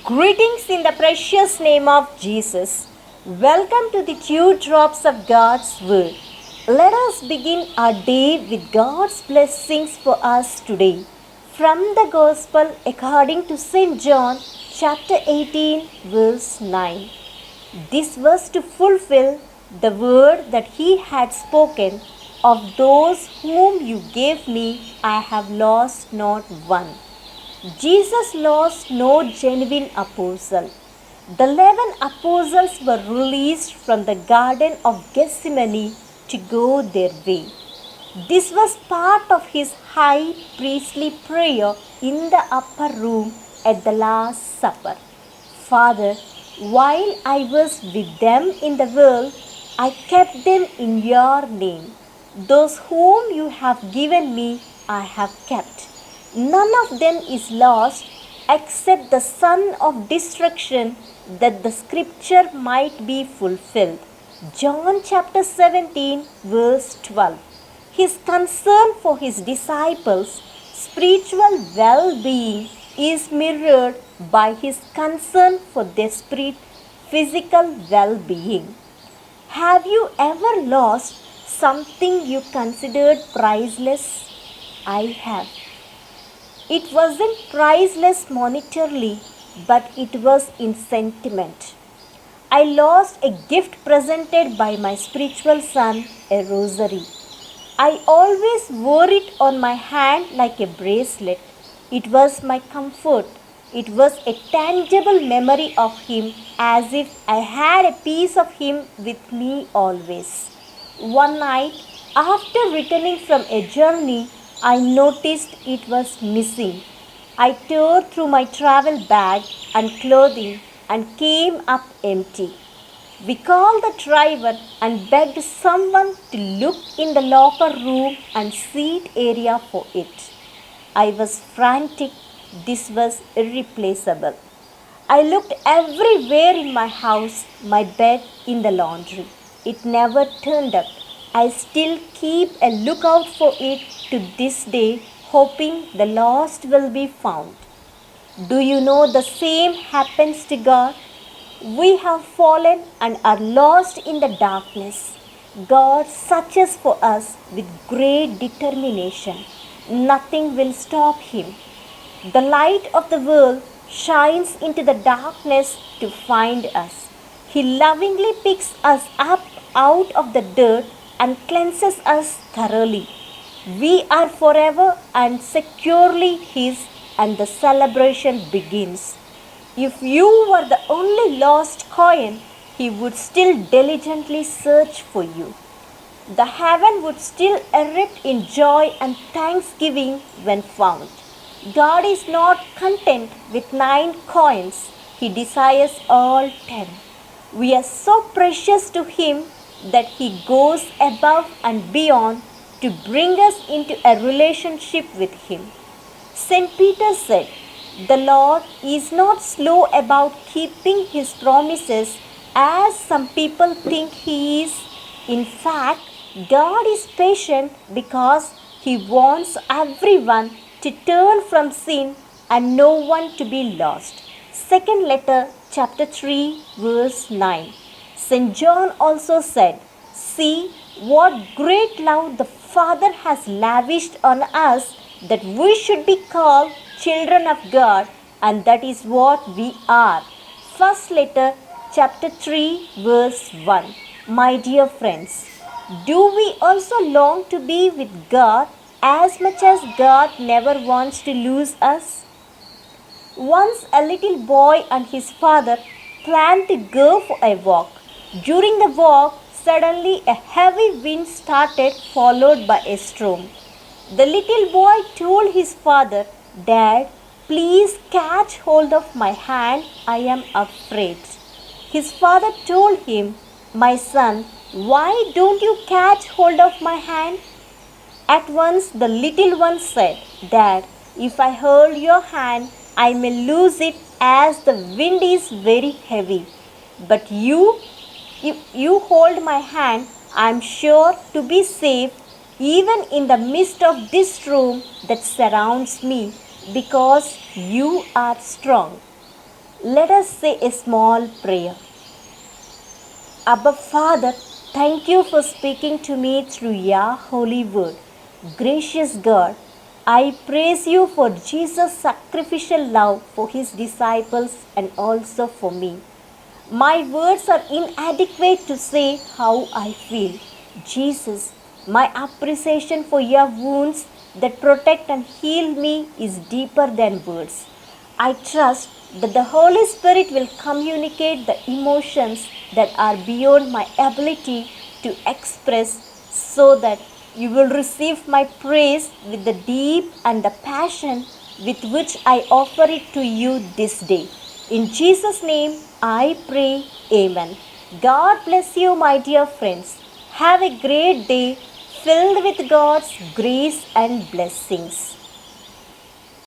Greetings in the precious name of Jesus. Welcome to the Dew Drops of God's Word. Let us begin our day with God's blessings for us today. From the Gospel according to St. John, chapter 18, verse 9. This was to fulfill the word that he had spoken, "Of those whom you gave me, I have lost not one." Jesus lost no genuine apostle. The 11 apostles were released from the Garden of Gethsemane to go their way. This was part of his high priestly prayer in the upper room at the Last Supper. "Father, while I was with them in the world, I kept them in your name. Those whom you have given me, I have kept. None of them is lost except the son of destruction, that the scripture might be fulfilled." John chapter 17, verse 12. His concern for his disciples' spiritual well-being is mirrored by his concern for their physical well-being. Have you ever lost something you considered priceless? I have. It wasn't priceless monetarily, but it was in sentiment. I lost a gift presented by my spiritual son, a rosary. I always wore it on my hand like a bracelet. It was my comfort. It was a tangible memory of him, as if I had a piece of him with me always. One night, after returning from a journey, I noticed it was missing. I tore through my travel bag and clothing and came up empty. We called the driver and begged someone to look in the locker room and seat area for it. I was frantic. This was irreplaceable. I looked everywhere in my house, my bed, in the laundry. It never turned up. I still keep a lookout for it to this day, hoping the lost will be found. Do you know the same happens to God? We have fallen and are lost in the darkness. God searches for us with great determination. Nothing will stop him. The light of the world shines into the darkness to find us. He lovingly picks us up out of the dirt and cleanses us thoroughly. We are forever and securely his, and the celebration begins. If you were the only lost coin, he would still diligently search for you. The heaven would still erupt in joy and thanksgiving when found. God is not content with 9 coins. He desires all 10. We are so precious to him that he goes above and beyond to bring us into a relationship with him. St. Peter said, "The Lord is not slow about keeping his promises, as some people think he is. In fact, God is patient because he wants everyone to turn from sin and no one to be lost." Second letter, chapter 3, verse 9. St. John also said, "See what great love the Father has lavished on us, that we should be called children of God, and that is what we are." First letter, chapter 3, verse 1. My dear friends, do we also long to be with God as much as God never wants to lose us? Once a little boy and his father planned to go for a walk. During the walk, suddenly a heavy wind started, followed by a storm. The little boy told his father, "Dad, please catch hold of my hand. I am afraid." His father told him, "My son, why don't you catch hold of my hand?" At once the little one said, "Dad, if I hold your hand, I may lose it, as the wind is very heavy. But if you hold my hand, I am sure to be safe, even in the midst of this storm that surrounds me, because you are strong." Let us say a small prayer. Abba Father, thank you for speaking to me through your holy word. Gracious God, I praise you for Jesus' sacrificial love for his disciples and also for me. My words are inadequate to say how I feel. Jesus, my appreciation for your wounds that protect and heal me is deeper than words. I trust that the Holy Spirit will communicate the emotions that are beyond my ability to express so that you will receive my praise with the deep and the passion with which I offer it to you this day. In Jesus' name, I pray. Amen. God bless you, my dear friends. Have a great day filled with God's grace and blessings.